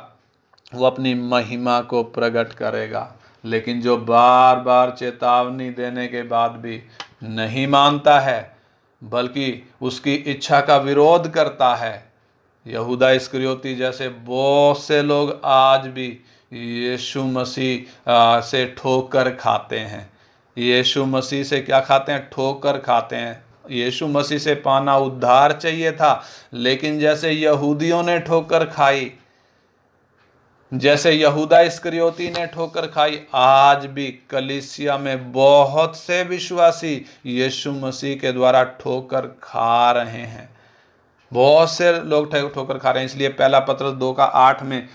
[SPEAKER 1] वो अपनी महिमा को प्रकट करेगा। लेकिन जो बार बार चेतावनी देने के बाद भी नहीं मानता है, बल्कि उसकी इच्छा का विरोध करता है, यहूदा इस्करियोती जैसे बहुत से लोग आज भी यीशु मसीह से ठोकर खाते हैं। यीशु मसीह से क्या खाते हैं? ठोकर खाते हैं। यीशु मसीह से पाना उद्धार चाहिए था, लेकिन जैसे यहूदियों ने ठोकर खाई, जैसे यहूदा इस्करियोती ने ठोकर खाई, आज भी कलीसिया में बहुत से विश्वासी यीशु मसीह के द्वारा ठोकर खा रहे हैं। बहुत से लोग ठोकर खा रहे हैं। इसलिए पहला पत्रस 2:8 में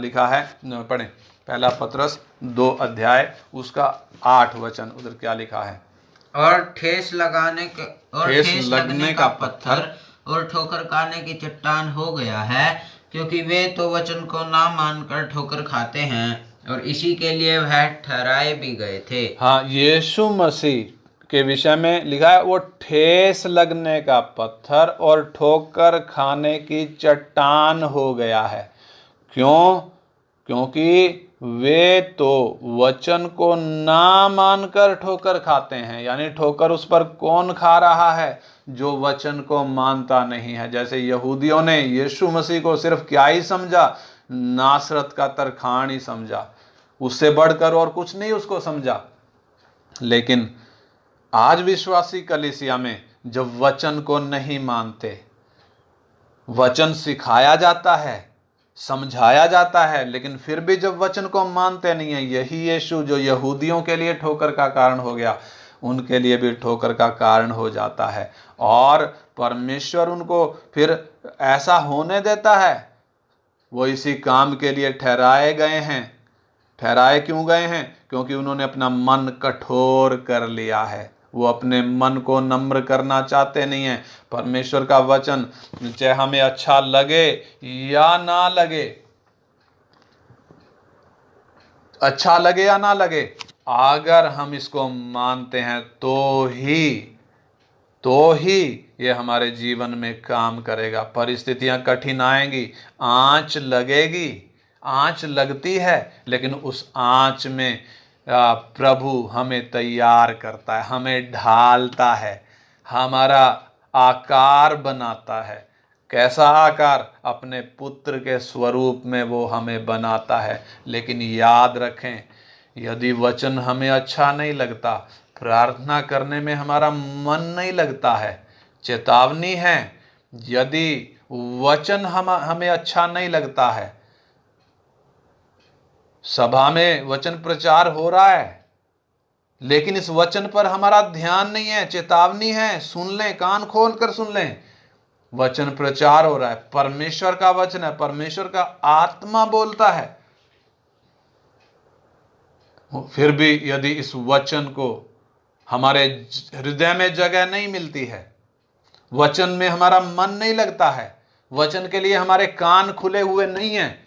[SPEAKER 1] लिखा है, पढ़ें। पहला पत्रस 2 अध्याय उसका 8 वचन, उधर क्या लिखा है?
[SPEAKER 2] और ठेस लगने का पत्थर और ठोकर खाने की चट्टान हो गया है, क्योंकि वे तो वचन को ना मानकर ठोकर खाते हैं और इसी के लिए वह ठहराए भी गए थे।
[SPEAKER 1] हाँ, यीशु मसीह के विषय में लिखा है, वो ठेस लगने का पत्थर और ठोकर खाने की चट्टान हो गया है। क्यों? क्योंकि वे तो वचन को ना मानकर ठोकर खाते हैं। यानी ठोकर उस पर कौन खा रहा है? जो वचन को मानता नहीं है। जैसे यहूदियों ने यीशु मसीह को सिर्फ क्या ही समझा? नासरत का तरखान ही समझा, उससे बढ़कर और कुछ नहीं उसको समझा। लेकिन आज विश्वासी कलीसिया में जब वचन को नहीं मानते, वचन सिखाया जाता है, समझाया जाता है, लेकिन फिर भी जब वचन को मानते नहीं है, यही यीशु जो यहूदियों के लिए ठोकर का कारण हो गया, उनके लिए भी ठोकर का कारण हो जाता है। और परमेश्वर उनको फिर ऐसा होने देता है, वो इसी काम के लिए ठहराए गए हैं। ठहराए क्यों गए हैं? क्योंकि उन्होंने अपना मन कठोर कर लिया है। वो अपने मन को नम्र करना चाहते नहीं हैं। परमेश्वर का वचन चाहे हमें अच्छा लगे या ना लगे, अच्छा लगे या ना लगे, अगर हम इसको मानते हैं तो ही ये हमारे जीवन में काम करेगा। परिस्थितियां कठिन आएंगी, आंच लगेगी, आंच लगती है, लेकिन उस आंच में प्रभु हमें तैयार करता है, हमें ढालता है, हमारा आकार बनाता है। कैसा आकार? अपने पुत्र के स्वरूप में वो हमें बनाता है। लेकिन याद रखें, यदि वचन हमें अच्छा नहीं लगता, प्रार्थना करने में हमारा मन नहीं लगता है, चेतावनी है, यदि वचन हमें अच्छा नहीं लगता है, सभा में वचन प्रचार हो रहा है लेकिन इस वचन पर हमारा ध्यान नहीं है, चेतावनी है, सुन लें, कान खोल कर सुन लें। वचन प्रचार हो रहा है, परमेश्वर का वचन है, परमेश्वर का आत्मा बोलता है, फिर भी यदि इस वचन को हमारे हृदय में जगह नहीं मिलती है, वचन में हमारा मन नहीं लगता है, वचन के लिए हमारे कान खुले हुए नहीं हैं,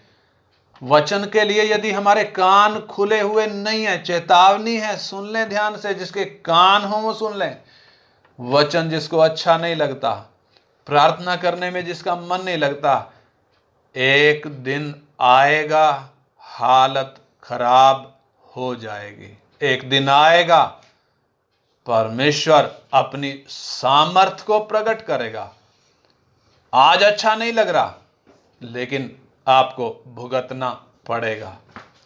[SPEAKER 1] वचन के लिए यदि हमारे कान खुले हुए नहीं है, चेतावनी है, सुन लें ध्यान से, जिसके कान हो वो सुन लें। वचन जिसको अच्छा नहीं लगता, प्रार्थना करने में जिसका मन नहीं लगता, एक दिन आएगा हालत खराब हो जाएगी। एक दिन आएगा परमेश्वर अपनी सामर्थ को प्रकट करेगा। आज अच्छा नहीं लग रहा, लेकिन आपको भुगतना पड़ेगा,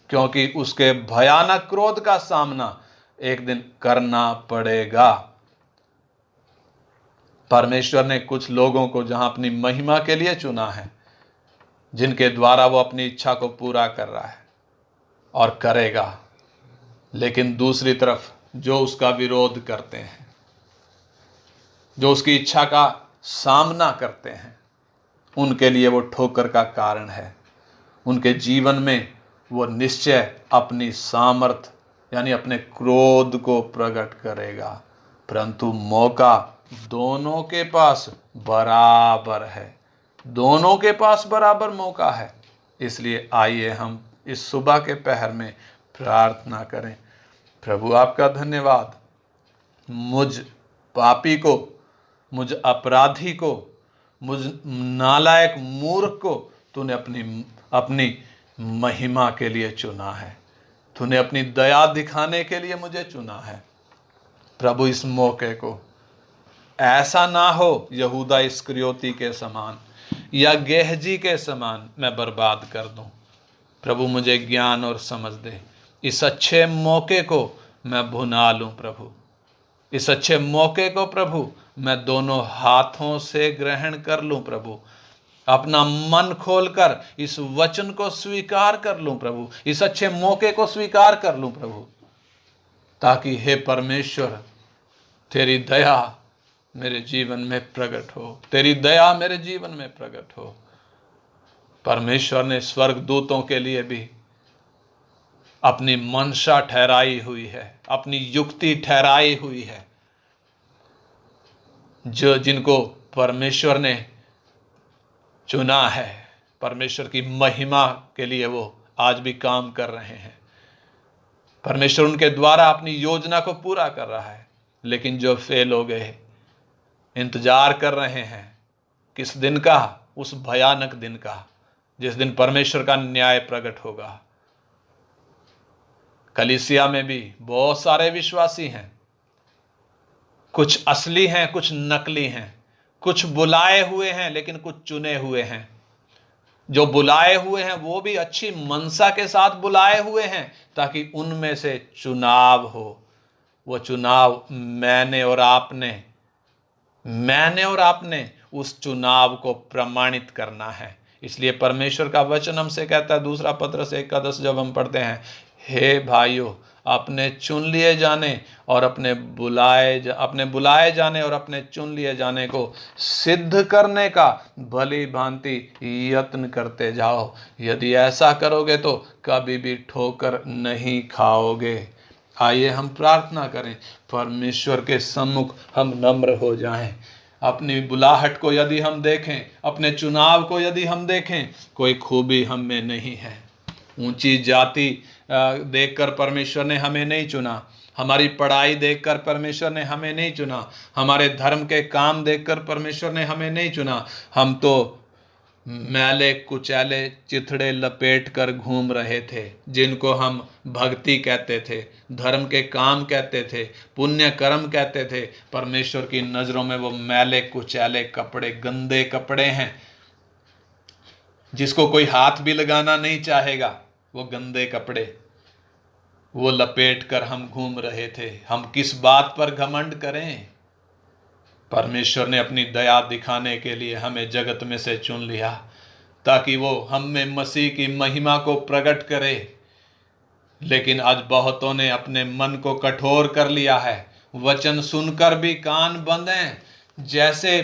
[SPEAKER 1] क्योंकि उसके भयानक क्रोध का सामना एक दिन करना पड़ेगा। परमेश्वर ने कुछ लोगों को जहां अपनी महिमा के लिए चुना है, जिनके द्वारा वो अपनी इच्छा को पूरा कर रहा है और करेगा, लेकिन दूसरी तरफ जो उसका विरोध करते हैं, जो उसकी इच्छा का सामना करते हैं, उनके लिए वो ठोकर का कारण है। उनके जीवन में वो निश्चय अपनी सामर्थ यानी अपने क्रोध को प्रकट करेगा, परंतु मौका दोनों के पास बराबर है, दोनों के पास बराबर मौका है। इसलिए आइए हम इस सुबह के पहर में प्रार्थना करें। प्रभु आपका धन्यवाद, मुझ पापी को, मुझ अपराधी को, मुझ नालायक मूर्ख को तूने अपनी महिमा के लिए चुना है, तूने अपनी दया दिखाने के लिए मुझे चुना है। प्रभु इस मौके को ऐसा ना हो यहूदा इस्करियोती के समान या गेहजी के समान मैं बर्बाद कर दूं। प्रभु मुझे ज्ञान और समझ दे, इस अच्छे मौके को मैं भुना लूं। प्रभु इस अच्छे मौके को प्रभु मैं दोनों हाथों से ग्रहण कर लूं। प्रभु अपना मन खोलकर इस वचन को स्वीकार कर लूं। प्रभु इस अच्छे मौके को स्वीकार कर लूं प्रभु, ताकि हे परमेश्वर तेरी दया मेरे जीवन में प्रकट हो, तेरी दया मेरे जीवन में प्रकट हो। परमेश्वर ने स्वर्गदूतों के लिए भी अपनी मनसा ठहराई हुई है, अपनी युक्ति ठहराई हुई है, जिनको परमेश्वर ने चुना है, परमेश्वर की महिमा के लिए वो आज भी काम कर रहे हैं। परमेश्वर उनके द्वारा अपनी योजना को पूरा कर रहा है। लेकिन जो फेल हो गए इंतजार कर रहे हैं किस दिन का? उस भयानक दिन का, जिस दिन परमेश्वर का न्याय प्रकट होगा। कलीसिया में भी बहुत सारे विश्वासी हैं, कुछ असली हैं, कुछ नकली हैं, कुछ बुलाए हुए हैं लेकिन कुछ चुने हुए हैं। जो बुलाए हुए हैं वो भी अच्छी मनसा के साथ बुलाए हुए हैं, ताकि उनमें से चुनाव हो। वो चुनाव मैंने और आपने उस चुनाव को प्रमाणित करना है। इसलिए परमेश्वर का वचन हमसे कहता है, दूसरा पत्रस 1:10 जब हम पढ़ते हैं, हे भाइयों अपने चुन लिए जाने और अपने बुलाए जाने और अपने चुन लिए जाने को सिद्ध करने का भली भांति यत्न करते जाओ। यदि ऐसा करोगे तो कभी भी ठोकर नहीं खाओगे। आइए हम प्रार्थना करें, परमेश्वर के सम्मुख हम नम्र हो जाएं। अपनी बुलाहट को यदि हम देखें, अपने चुनाव को यदि हम देखें, कोई खूबी हम में नहीं है। ऊंची जाति देखकर परमेश्वर ने हमें नहीं चुना, हमारी पढ़ाई देखकर परमेश्वर ने हमें नहीं चुना, हमारे धर्म के काम देखकर परमेश्वर ने हमें नहीं चुना। हम तो मैले कुचैले चिथड़े लपेट कर घूम रहे थे, जिनको हम भक्ति कहते थे, धर्म के काम कहते थे, पुण्य कर्म कहते थे। परमेश्वर की नजरों में वो मैले कुचैले कपड़े, गंदे कपड़े हैं, जिसको कोई हाथ भी लगाना नहीं चाहेगा। वो गंदे कपड़े वो लपेट कर हम घूम रहे थे। हम किस बात पर घमंड करें? परमेश्वर ने अपनी दया दिखाने के लिए हमें जगत में से चुन लिया, ताकि वो हम में मसीह की महिमा को प्रकट करे। लेकिन आज बहुतों ने अपने मन को कठोर कर लिया है, वचन सुनकर भी कान बंद हैं। जैसे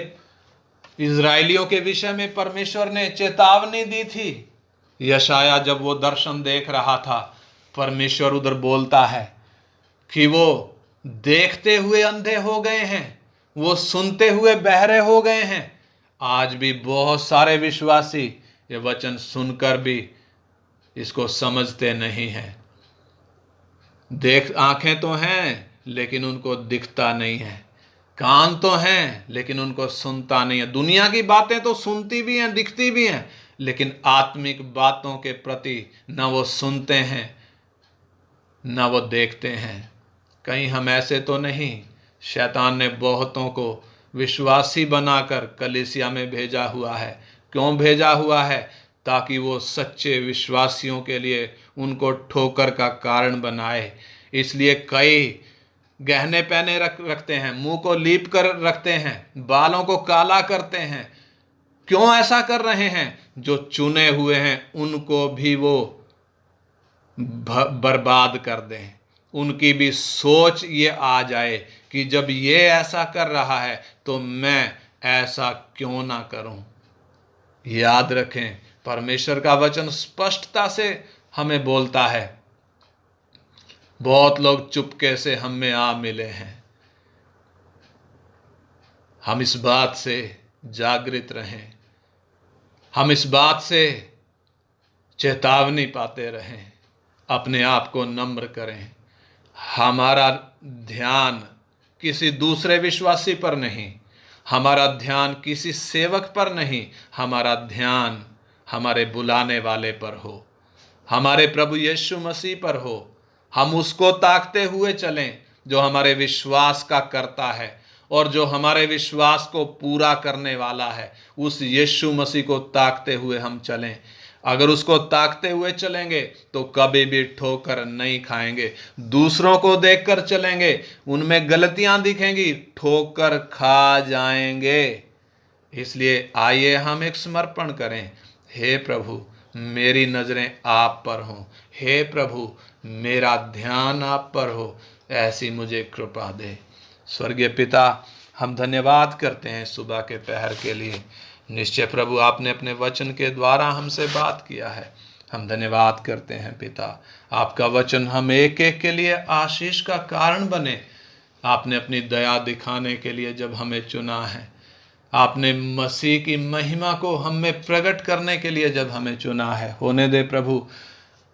[SPEAKER 1] इजराइलियों के विषय में परमेश्वर ने चेतावनी दी थी। यशाया जब वो दर्शन देख रहा था, परमेश्वर उधर बोलता है कि वो देखते हुए अंधे हो गए हैं, वो सुनते हुए बहरे हो गए हैं। आज भी बहुत सारे विश्वासी ये वचन सुनकर भी इसको समझते नहीं हैं। आंखें तो हैं लेकिन उनको दिखता नहीं है, कान तो हैं लेकिन उनको सुनता नहीं है। दुनिया की बातें तो सुनती भी हैं, दिखती भी हैं, लेकिन आत्मिक बातों के प्रति न वो सुनते हैं न वो देखते हैं। कहीं हम ऐसे तो नहीं? शैतान ने बहुतों को विश्वासी बनाकर कलीसिया में भेजा हुआ है। क्यों भेजा हुआ है? ताकि वो सच्चे विश्वासियों के लिए उनको ठोकर का कारण बनाए। इसलिए कई गहने पहने रखते हैं, मुंह को लीप कर रखते हैं, बालों को काला करते हैं। क्यों ऐसा कर रहे हैं? जो चुने हुए हैं उनको भी वो बर्बाद कर दें। उनकी भी सोच ये आ जाए कि जब ये ऐसा कर रहा है तो मैं ऐसा क्यों ना करूं। याद रखें, परमेश्वर का वचन स्पष्टता से हमें बोलता है। बहुत लोग चुपके से हम में आ मिले हैं। हम इस बात से जागृत रहें, हम इस बात से चेतावनी पाते रहें, अपने आप को नम्र करें। हमारा ध्यान किसी दूसरे विश्वासी पर नहीं, हमारा ध्यान किसी सेवक पर नहीं, हमारा ध्यान हमारे बुलाने वाले पर हो, हमारे प्रभु यीशु मसीह पर हो। हम उसको ताकते हुए चलें जो हमारे विश्वास का करता है और जो हमारे विश्वास को पूरा करने वाला है। उस यीशु मसीह को ताकते हुए हम चलें। अगर उसको ताकते हुए चलेंगे तो कभी भी ठोकर नहीं खाएंगे। दूसरों को देखकर चलेंगे, उनमें गलतियां दिखेंगी, ठोकर खा जाएंगे। इसलिए आइए हम एक समर्पण करें। हे प्रभु, मेरी नजरें आप पर हों। हे प्रभु, मेरा ध्यान आप पर हो, ऐसी मुझे कृपा दे। स्वर्गीय पिता, हम धन्यवाद करते हैं सुबह के पहर के लिए। निश्चय प्रभु, आपने अपने वचन के द्वारा हमसे बात किया है। हम धन्यवाद करते हैं पिता। आपका वचन हम एक एक के लिए आशीष का कारण बने। आपने अपनी दया दिखाने के लिए जब हमें चुना है, आपने मसीह की महिमा को हम में प्रकट करने के लिए जब हमें चुना है, होने दे प्रभु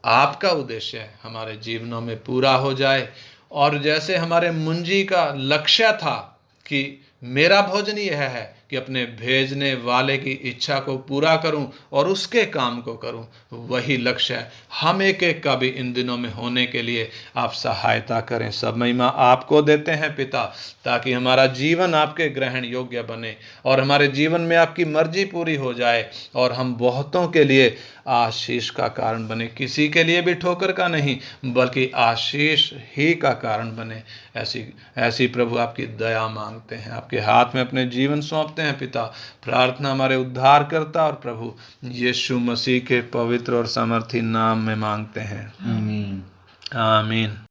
[SPEAKER 1] आपका उद्देश्य हमारे जीवनों में पूरा हो जाए। और जैसे हमारे मुंजी का लक्ष्य था कि मेरा भोजन यह है कि अपने भेजने वाले की इच्छा को पूरा करूं और उसके काम को करूं, वही लक्ष्य है हम एक एक का भी इन दिनों में होने के लिए आप सहायता करें। सब महिमा आपको देते हैं पिता, ताकि हमारा जीवन आपके ग्रहण योग्य बने और हमारे जीवन में आपकी मर्जी पूरी हो जाए और हम बहुतों के लिए आशीष का कारण बने। किसी के लिए भी ठोकर का नहीं, बल्कि आशीष ही का कारण बने। ऐसी प्रभु आपकी दया मांगते हैं, आपके हाथ में अपने जीवन सौंपते हैं पिता। प्रार्थना हमारे उद्धारकर्ता और प्रभु यीशु मसीह के पवित्र और सामर्थी नाम में मांगते हैं।
[SPEAKER 2] आमीन।
[SPEAKER 1] आमीन।